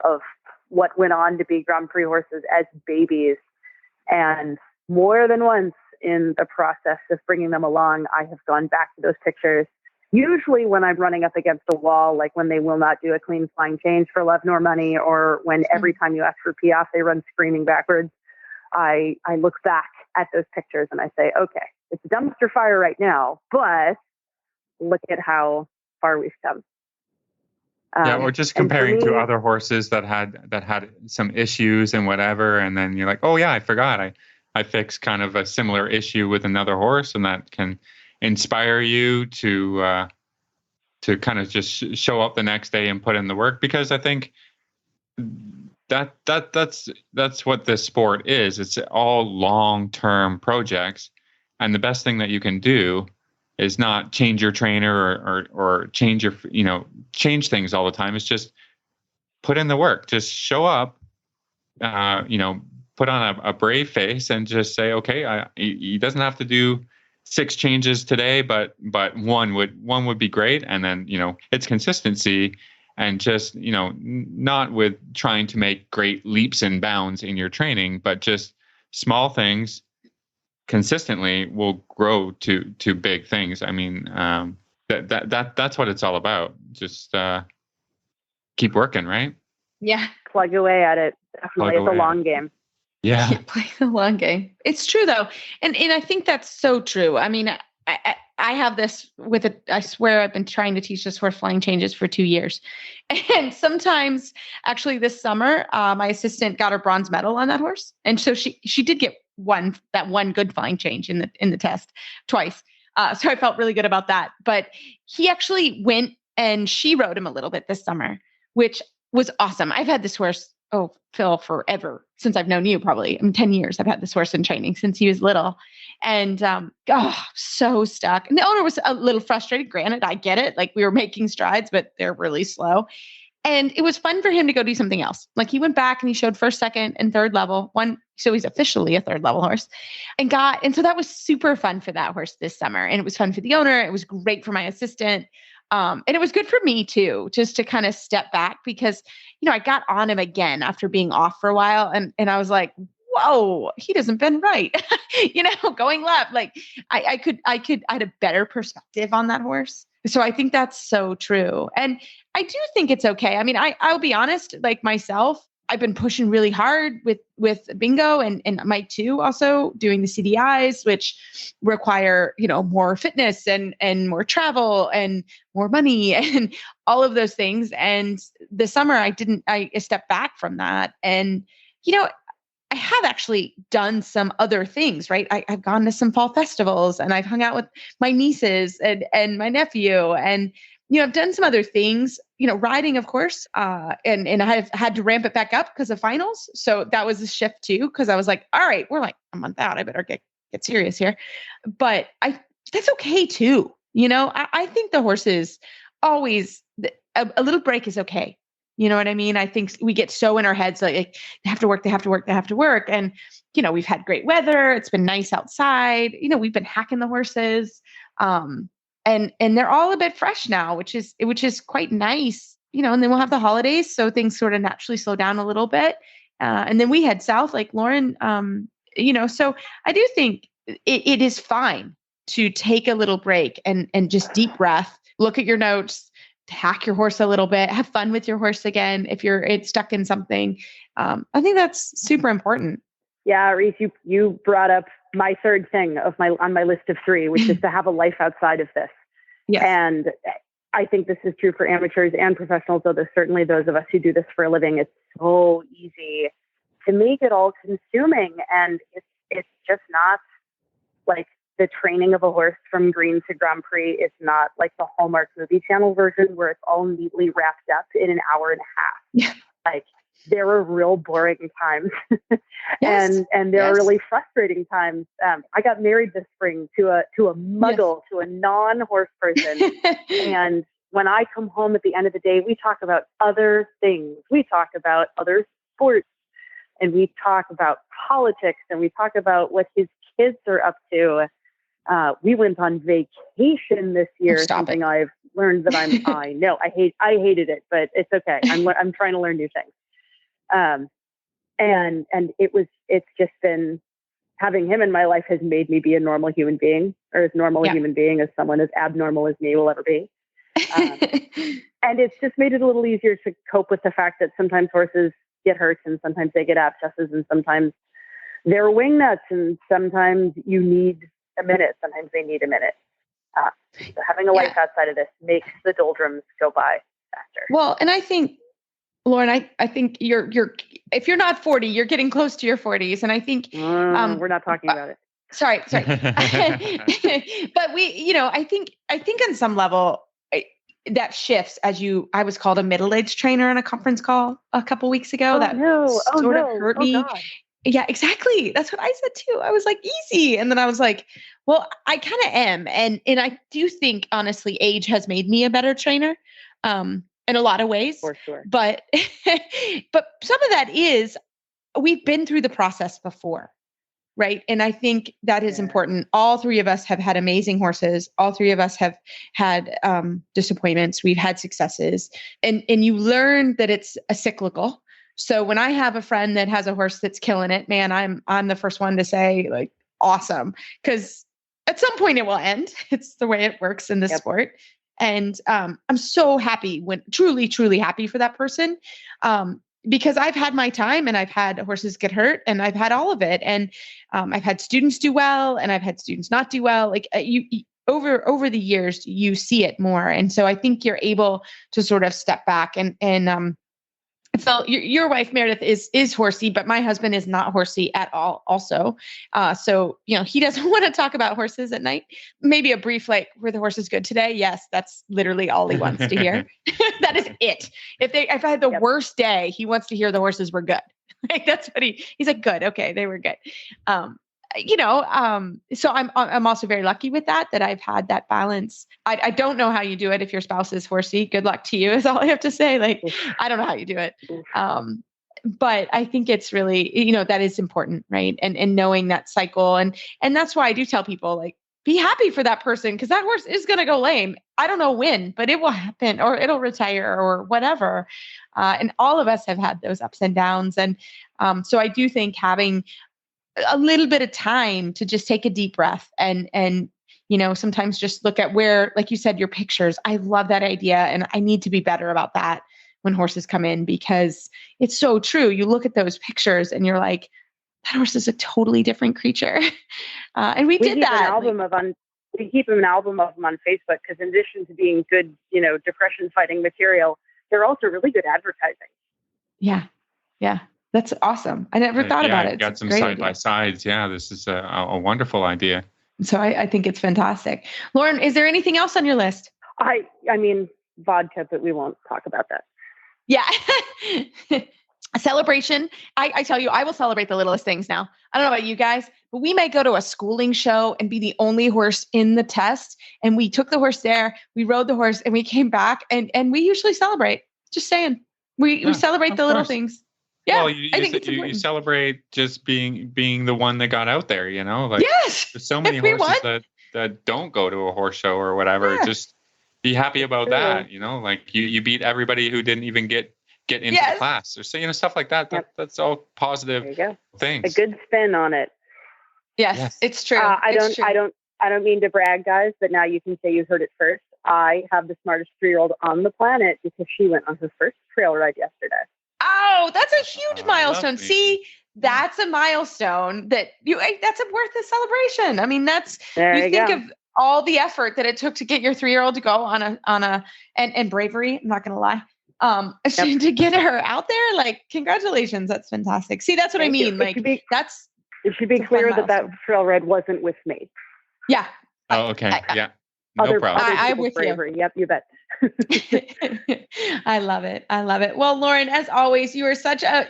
of what went on to be Grand Prix horses as babies. And more than once in the process of bringing them along, I have gone back to those pictures. Usually when I'm running up against a wall, like when they will not do a clean flying change for love nor money, or when every time you ask for piaffe, they run screaming backwards. I look back at those pictures and I say, okay, it's a dumpster fire right now, but look at how far we've come. Or just comparing to other horses that had some issues and whatever, and then you're like, oh yeah, I forgot I fixed kind of a similar issue with another horse, and that can inspire you to kind of just show up the next day and put in the work, because I think that's what this sport is. It's all long-term projects, and the best thing that you can do is not change your trainer or change your change things all the time. It's just put in the work. Just show up, put on a brave face and just say, okay, he doesn't have to do 6 changes today, but one would be great. And then, it's consistency, and just, not with trying to make great leaps and bounds in your training, but just small things consistently will grow to big things. I mean, that's what it's all about. Just keep working, right? Yeah. Plug away at it. Definitely. It's a long game. Yeah. Play the long game. It's true though. And I think that's so true. I mean, I have this with it. I swear I've been trying to teach this horse flying changes for 2 years. And sometimes actually this summer, my assistant got her bronze medal on that horse. And so she did get one good flying change in the test twice. So I felt really good about that. But he actually went and she rode him a little bit this summer, which was awesome. I've had this horse, Phil, forever, since I've known you, probably 10 years. I've had this horse in training since he was little, and so stuck. And the owner was a little frustrated. Granted, I get it. Like, we were making strides, but they're really slow. And it was fun for him to go do something else. Like, he went back and he showed first, second, and third level, won So he's officially a 3rd level horse and so that was super fun for that horse this summer. And it was fun for the owner. It was great for my assistant. And it was good for me too, just to kind of step back because, I got on him again after being off for a while. And I was like, whoa, he doesn't bend right, going left. Like I had a better perspective on that horse. So I think that's so true. And I do think it's okay. I mean, I'll be honest, like myself, I've been pushing really hard with Bingo and Mike too, also doing the CDIs, which require, more fitness and more travel and more money and all of those things. And this summer I stepped back from that. And, I have actually done some other things, right? I've gone to some fall festivals and I've hung out with my nieces and my nephew and, I've done some other things, riding, of course, and I've had to ramp it back up because of finals. So that was a shift too, because I was like, all right, we're like a month out. I better get serious here. But that's okay too. I think the horses always, a little break is okay. You know what I mean? I think we get so in our heads, like they have to work. And, we've had great weather. It's been nice outside. We've been hacking the horses. And they're all a bit fresh now, which is quite nice, and then we'll have the holidays. So things sort of naturally slow down a little bit. And then we head south like Lauren, so I do think it is fine to take a little break and just deep breath, look at your notes, hack your horse a little bit, have fun with your horse again. If it's stuck in something, I think that's super important. Yeah, Reese, you brought up my 3rd thing on my list of 3, which is to have a life outside of this. Yes. And I think this is true for amateurs and professionals, though there's certainly those of us who do this for a living. It's so easy to make it all consuming. And it's just not like the training of a horse from green to Grand Prix is not like the Hallmark movie channel version where it's all neatly wrapped up in an hour and a half. Yeah. Like there are real boring times Yes. and there are really frustrating times. I got married this spring to a muggle, to a non-horse person. And when I come home at the end of the day, we talk about other things. We talk about other sports and we talk about politics and we talk about what his kids are up to. We went on vacation this year, something I've learned that I know I hated it, but it's okay. I'm trying to learn new things. And it's just been, having him in my life has made me be a normal human being, or as normal a human being as someone as abnormal as me will ever be. And it's just made it a little easier to cope with the fact that sometimes horses get hurt and sometimes they get abscesses and sometimes they're wing nuts and sometimes you need a minute. Sometimes they need a minute. So having a life outside of this makes the doldrums go by faster. Well, and I think, Lauren, I think you're if you're not 40, you're getting close to your 40s. And I think we're not talking about it. Sorry. But I think on some level that shifts I was called a middle-aged trainer on a conference call a couple weeks ago. That sort of hurt me. God. Yeah, exactly. That's what I said too. I was like, easy. And then I was like, well, I kind of am. And I do think, honestly, age has made me a better trainer in a lot of ways. For sure. But some of that is we've been through the process before, right? And I think that is important. All 3 of us have had amazing horses. All 3 of us have had disappointments. We've had successes. And you learn that it's a cyclical. So when I have a friend that has a horse that's killing it, man, I'm the first one to say like, awesome. Because at some point it will end. It's the way it works in this sport. And I'm so happy truly, truly happy for that person. Because I've had my time and I've had horses get hurt and I've had all of it. And I've had students do well and I've had students not do well. Like over the years, you see it more. And so I think you're able to sort of step back and Phil, your wife Meredith is horsey, but my husband is not horsey at all. Also, so he doesn't want to talk about horses at night. Maybe a brief like, "Were the horses good today?" Yes, that's literally all he wants to hear. That is it. If I had the worst day, he wants to hear the horses were good. Like that's what he's like. Good, okay, they were good. So I'm also very lucky with that I've had that balance. I don't know how you do it if your spouse is horsey. Good luck to you is all I have to say. Like, I don't know how you do it. but I think it's really, that is important, right? And knowing that cycle. And that's why I do tell people, like, be happy for that person, because that horse is going to go lame. I don't know when, but it will happen, or it'll retire, or whatever. And all of us have had those ups and downs. And so I do think having a little bit of time to just take a deep breath and sometimes just look at where, like you said, your pictures. I love that idea. And I need to be better about that when horses come in, because it's so true. You look at those pictures and you're like, that horse is a totally different creature. And we did that. We keep an album of them on Facebook, because in addition to being good, depression fighting material, they're also really good advertising. Yeah. Yeah. That's awesome. I never thought about it. Got some side by sides. Yeah. This is a wonderful idea. So I think it's fantastic. Lauren, is there anything else on your list? I mean, vodka, but we won't talk about that. Yeah. A celebration. I tell you, I will celebrate the littlest things now. I don't know about you guys, but we might go to a schooling show and be the only horse in the test. And we took the horse there, we rode the horse, and we came back, and we usually celebrate. Just saying. We celebrate the little things. Yeah, well, I think you celebrate just being the one that got out there, Like, yes, there's so many horses that don't go to a horse show or whatever. Yeah. Just be happy about that, Like you beat everybody who didn't even get into the class, or stuff like that. That's all positive things. A good spin on it. Yes. It's true. I don't mean to brag, guys, but now you can say you heard it first. I have the smartest 3-year-old on the planet, because she went on her first trail ride yesterday. Oh, that's a huge milestone. See, that's a milestone that's worth a celebration. I mean, you think of all the effort that it took to get your 3-year-old to go and bravery. I'm not going to lie. To get her out there, like, congratulations. That's fantastic. See, that's what I mean. Like, it should be clear that trail ride wasn't with me. Yeah. Oh, okay. Yeah. No problem. I'm with bravery. you. Yep, you bet. I love it. Well, Lauren, as always, you are such a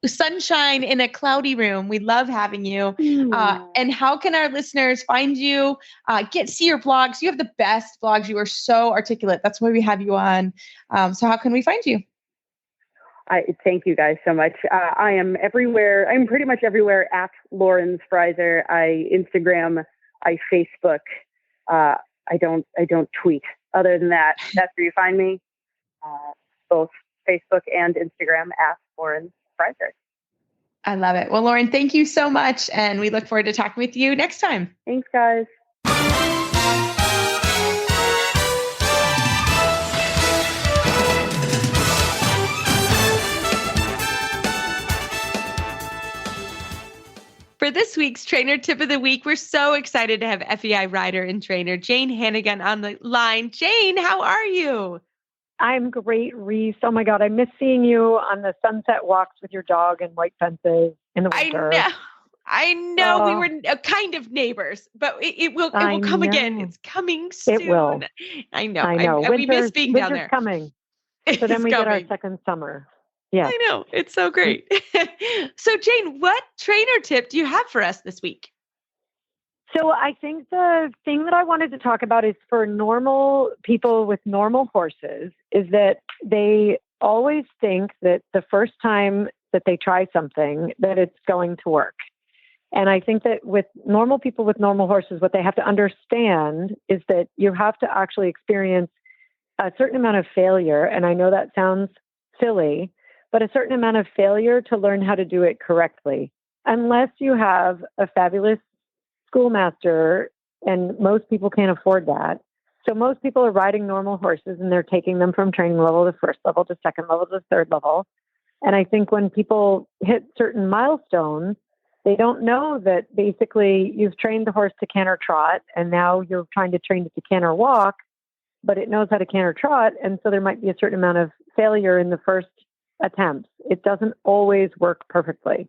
sunshine in a cloudy room. We love having you. And how can our listeners find you? See your blogs. You have the best blogs. You are so articulate. That's why we have you on. So how can we find you? Thank you guys so much. I am everywhere. I'm pretty much everywhere at Lauren Sprieser. I Instagram, I Facebook. I don't tweet. Other than that, that's where you find me. Both Facebook and Instagram at Lauren Sprieser. I love it. Well, Lauren, thank you so much. And we look forward to talking with you next time. Thanks, guys. For this week's Trainer Tip of the Week, we're so excited to have FEI rider and trainer Jane Hannigan on the line. Jane, how are you? I'm great, Reese. Oh my God, I miss seeing you on the sunset walks with your dog and white fences in the winter. I know. We were kind of neighbors, but it will come again. It's coming soon. It will. I know. We miss being down there. Coming. So then we get our second summer. Yeah. I know. It's so great. So Jane, what trainer tip do you have for us this week? So I think the thing that I wanted to talk about is for normal people with normal horses is that they always think that the first time that they try something, that it's going to work. And I think that with normal people with normal horses, what they have to understand is that you have to actually experience a certain amount of failure. And I know that sounds silly, but a certain amount of failure to learn how to do it correctly. Unless you have a fabulous schoolmaster, and most people can't afford that. So most people are riding normal horses and they're taking them from training level to first level to second level to third level. And I think when people hit certain milestones, they don't know that basically you've trained the horse to canter trot and now you're trying to train it to canter walk, but it knows how to canter trot. And so there might be a certain amount of failure in the first attempts. It doesn't always work perfectly.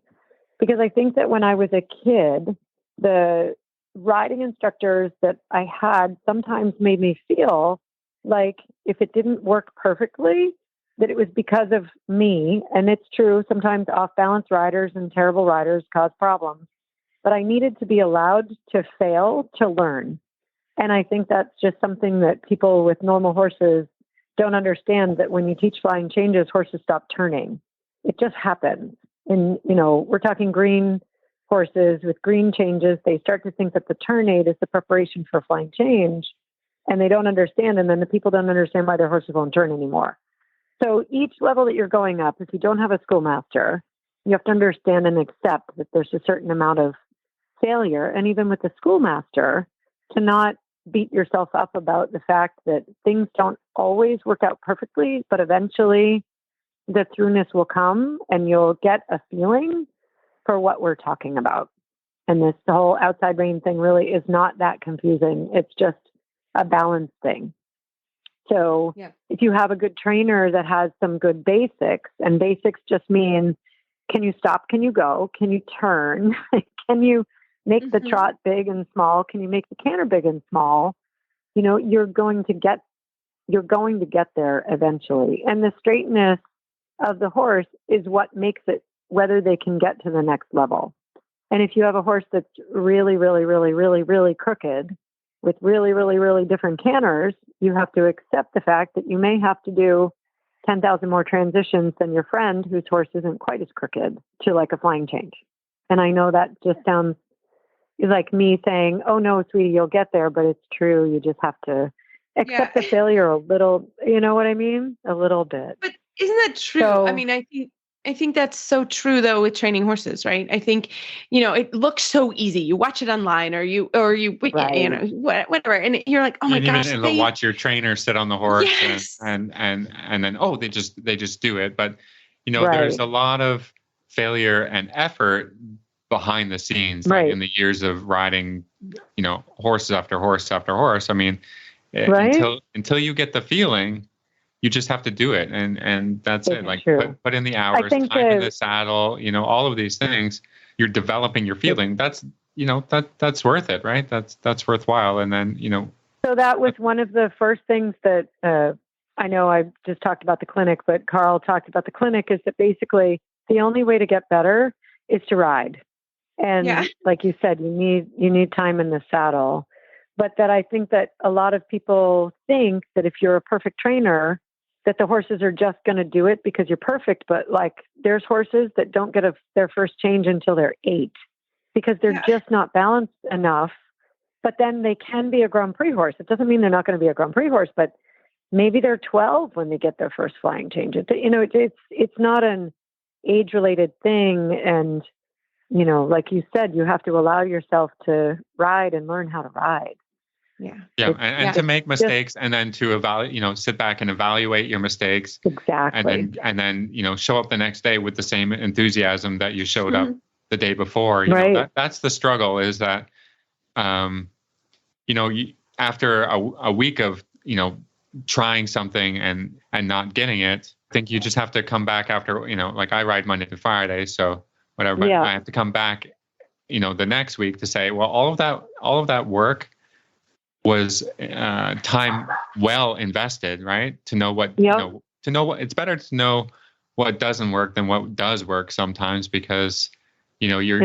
Because I think that when I was a kid, the riding instructors that I had sometimes made me feel like if it didn't work perfectly, that it was because of me. And it's true, sometimes off-balance riders and terrible riders cause problems. But I needed to be allowed to fail to learn. And I think that's just something that people with normal horses don't understand, that when you teach flying changes, horses stop turning. It just happens. And, you know, we're talking green horses with green changes. They start to think that the turn 8 is the preparation for flying change, and they don't understand. And then the people don't understand why their horses won't turn anymore. So each level that you're going up, if you don't have a schoolmaster, you have to understand and accept that there's a certain amount of failure. And even with the schoolmaster, to not beat yourself up about the fact that things don't always work out perfectly, but eventually the throughness will come and you'll get a feeling for what we're talking about. And this whole outside rein thing really is not that confusing. It's just a balance thing. So if you have a good trainer that has some good basics, and basics just mean, can you stop? Can you go? Can you turn? Can you make the trot big and small? Can you make the canter big and small? You know, you're going to get there eventually. And the straightness of the horse is what makes it whether they can get to the next level. And if you have a horse that's really, really, really, really, really crooked with really, really, really different canters, you have to accept the fact that you may have to do 10,000 more transitions than your friend whose horse isn't quite as crooked to like a flying change. And I know that just sounds like me saying, oh no, sweetie, you'll get there, but it's true. You just have to accept the failure a little, you know what I mean? A little bit. But isn't that true? So, I mean, I think that's so true though with training horses, right? I think, you know, it looks so easy. You watch it online or you you know, whatever. And you're like, oh my gosh. And they'll watch your trainer sit on the horse and then, oh, they just do it. But, you know, there's a lot of failure and effort behind the scenes, like in the years of riding, you know, horses after horse after horse. I mean, until you get the feeling, you just have to do it. And that's it. Like put in the hours, time in the saddle, you know, all of these things, you're developing your feeling. That's, you know, that's worth it, right? That's worthwhile. And then, you know. So that was one of the first things that I know I just talked about the clinic, but Carl talked about the clinic, is that basically the only way to get better is to ride. And like you said, you need time in the saddle. But that I think that a lot of people think that if you're a perfect trainer, that the horses are just going to do it because you're perfect. But like there's horses that don't get their first change until they're 8 because they're just not balanced enough. But then they can be a Grand Prix horse. It doesn't mean they're not going to be a Grand Prix horse, but maybe they're 12 when they get their first flying change. It's not an age-related thing. And, you know, like you said, you have to allow yourself to ride and learn how to ride. And to make mistakes and then to evaluate, you know, sit back and evaluate your mistakes. Exactly. And then, you know, show up the next day with the same enthusiasm that you showed up the day before. You know, that's the struggle, is that, you know, after a week of, you know, trying something and not getting it, I think you just have to come back after, you know, like I ride Monday to Friday, so whatever, but I have to come back, you know, the next week to say, well, all of that work was time well invested, right? To know what, it's better to know what doesn't work than what does work sometimes, because, you know, you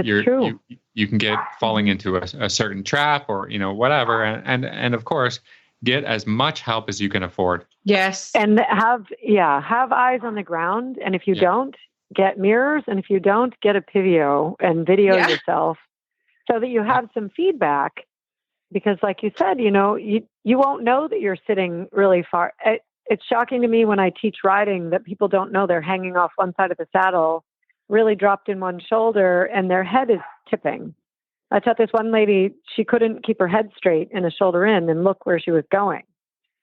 can get falling into a certain trap or, you know, whatever. And of course, get as much help as you can afford. Yes. And have eyes on the ground. And if you don't, get mirrors. And if you don't, get a Pivio and video yourself so that you have some feedback. Because like you said, you know, you won't know that you're sitting really far. It's shocking to me when I teach riding that people don't know they're hanging off one side of the saddle, really dropped in one shoulder, and their head is tipping. I taught this one lady, she couldn't keep her head straight and a shoulder in and look where she was going.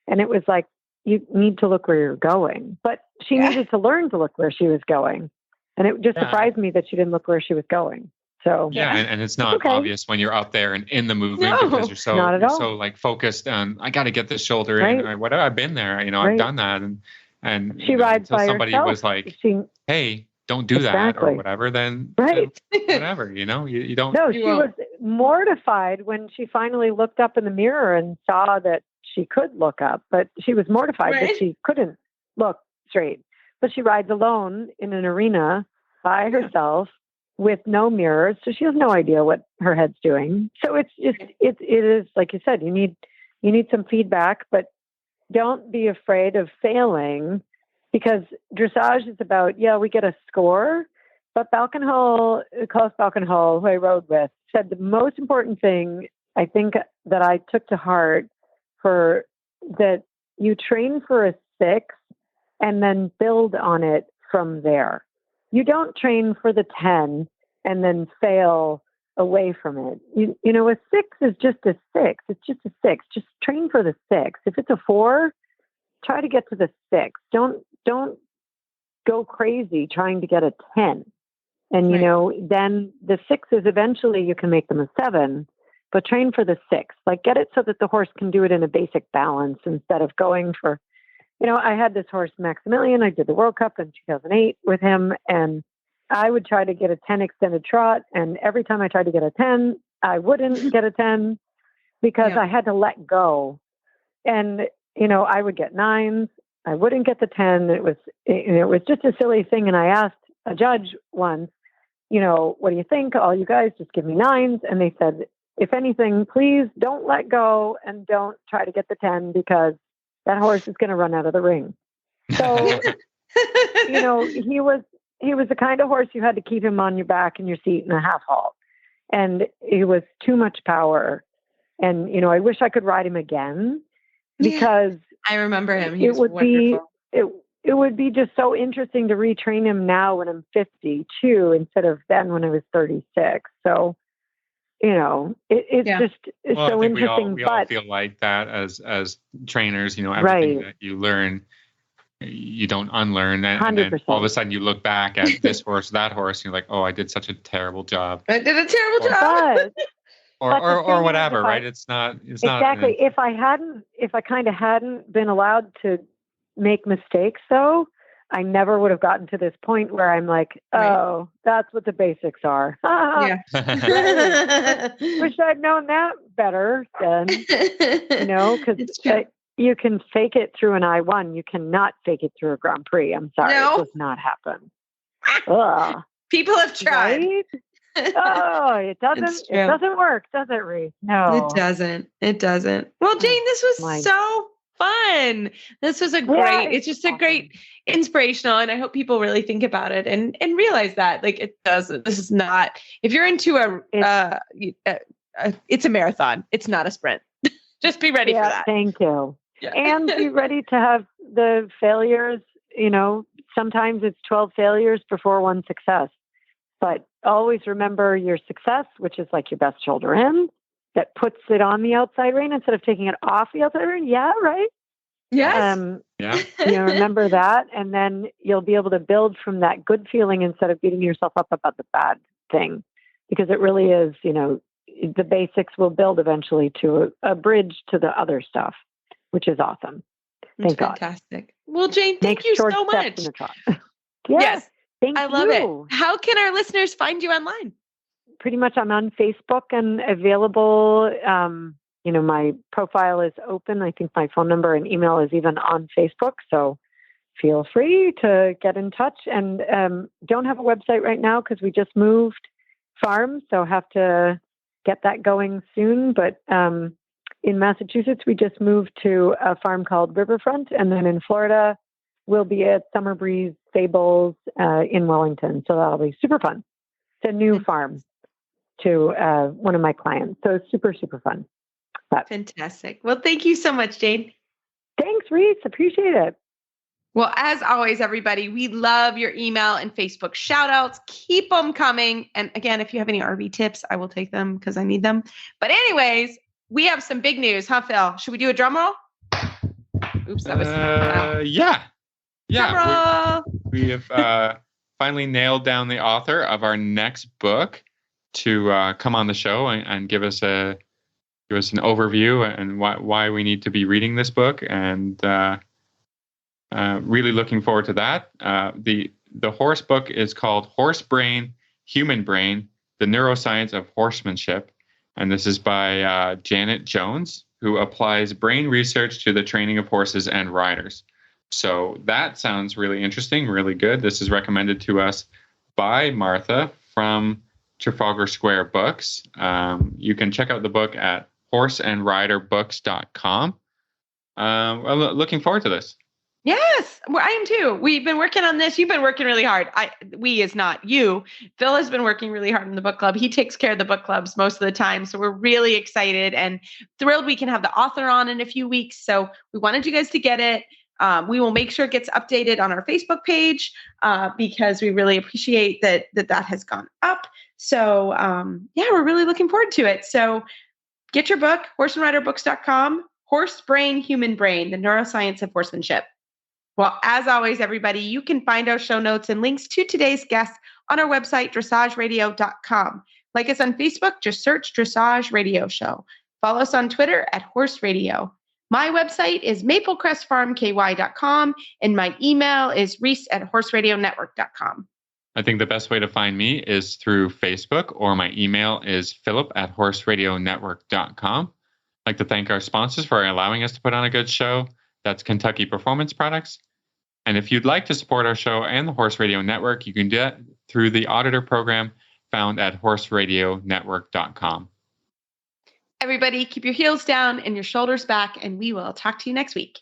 And it was like, you need to look where you're going. But she needed to learn to look where she was going. And it just surprised me that she didn't look where she was going. So and it's not obvious when you're up there and in the movement because you're so like focused on, I got to get this shoulder in, or whatever. I've been there, you know, I've done that, and she rides by somebody herself. was like, hey, don't do that or whatever. Then whatever, you know, you don't. No, she was mortified when she finally looked up in the mirror and saw that she could look up, but she was mortified that she couldn't look straight. But she rides alone in an arena by herself, with no mirrors, so she has no idea what her head's doing. So it is like you said, you need some feedback, but don't be afraid of failing because dressage is about, we get a score, but Klaus Balkenhol, who I rode with, said the most important thing I think that I took to heart for that you train for a 6 and then build on it from there. You don't train for the 10 and then fail away from it. You know, a 6 is just a 6. It's just a 6. Just train for the 6. If it's a 4, try to get to the 6. Don't go crazy trying to get a 10. And, you know, then the 6s, eventually you can make them a 7, but train for the 6. Like, get it so that the horse can do it in a basic balance instead of going for, you know, I had this horse, Maximilian. I did the World Cup in 2008 with him, and I would try to get a 10 extended trot. And every time I tried to get a 10, I wouldn't get a 10 because I had to let go. And, you know, I would get 9s. I wouldn't get the 10. It was just a silly thing. And I asked a judge once, you know, what do you think? All you guys just give me 9s. And they said, if anything, please don't let go and don't try to get the 10 because that horse is going to run out of the ring. So, you know, he was the kind of horse you had to keep him on your back in your seat in a half halt. And he was too much power. And, you know, I wish I could ride him again because I remember him. He was wonderful. It would be just so interesting to retrain him now when I'm 52 instead of then when I was 36. So, you know, it's so interesting. We all feel like that as trainers, you know, everything that you learn, you don't unlearn. And then all of a sudden you look back at this horse, that horse, and you're like, oh, I did such a terrible job. I did a terrible job. Or whatever, right? It's not exactly. If I kind of hadn't been allowed to make mistakes, though, I never would have gotten to this point where I'm like, oh, that's what the basics are. Yeah. Wish I'd known that better then, you know, because you can fake it through an I-1. You cannot fake it through a Grand Prix. I'm sorry. No. It does not happen. Ugh. People have tried. Right? Oh, it doesn't work, does it, Reese? No. It doesn't. Well, Jane, this was so fun. This was it's just a great inspirational, and I hope people really think about it and realize that this is not, if you're into it's a marathon. It's not a sprint. Just be ready for that. Thank you. Yeah. And be ready to have the failures. You know, sometimes it's 12 failures before one success. But always remember your success, which is like your best shoulder in, that puts it on the outside rein instead of taking it off the outside rein. Yeah, right? Yes. You know, remember that. And then you'll be able to build from that good feeling instead of beating yourself up about the bad thing. Because it really is, you know, the basics will build eventually to a bridge to the other stuff, which is awesome. Thank God. Fantastic. Well, Jane, thank you so much. Yes. Thank you. I love it. How can our listeners find you online? Pretty much I'm on Facebook and available. You know, my profile is open. I think my phone number and email is even on Facebook. So feel free to get in touch. And don't have a website right now because we just moved farms. So have to get that going soon. But in Massachusetts, we just moved to a farm called Riverfront. And then in Florida, we'll be at Summer Breeze Stables in Wellington. So that'll be super fun. It's a new farm to one of my clients. So it's super, super fun. Fantastic. Well, thank you so much, Jane. Thanks, Reese. Appreciate it. Well, as always, everybody, we love your email and Facebook shout outs. Keep them coming. And again, if you have any RV tips, I will take them because I need them. But anyways, we have some big news, huh, Phil? Should we do a drum roll? Oops, that was Yeah. We have finally nailed down the author of our next book to come on the show and give us an overview and why we need to be reading this book, and really looking forward to that. The horse book is called Horse Brain, Human Brain: The Neuroscience of Horsemanship, and this is by Janet Jones, who applies brain research to the training of horses and riders. So that sounds really interesting, really good. This is recommended to us by Martha from Trafalgar Square Books. You can check out the book at horseandriderbooks.com. Well, looking forward to this. Yes, well, I am too. We've been working on this. You've been working really hard. We is not you. Phil has been working really hard in the book club. He takes care of the book clubs most of the time. So we're really excited and thrilled we can have the author on in a few weeks. So we wanted you guys to get it. We will make sure it gets updated on our Facebook page because we really appreciate that has gone up. So we're really looking forward to it. So get your book, horseandriderbooks.com, Horse Brain, Human Brain, the Neuroscience of Horsemanship. Well, as always, everybody, you can find our show notes and links to today's guest on our website, dressageradio.com. Like us on Facebook, just search Dressage Radio Show. Follow us on Twitter at Horse Radio. My website is maplecrestfarmky.com, and my email is reese@horseradionetwork.com. I think the best way to find me is through Facebook, or my email is philip@horseradionetwork.com. I'd like to thank our sponsors for allowing us to put on a good show. That's Kentucky Performance Products. And if you'd like to support our show and the Horse Radio Network, you can do that through the auditor program found at horseradionetwork.com. Everybody, keep your heels down and your shoulders back, and we will talk to you next week.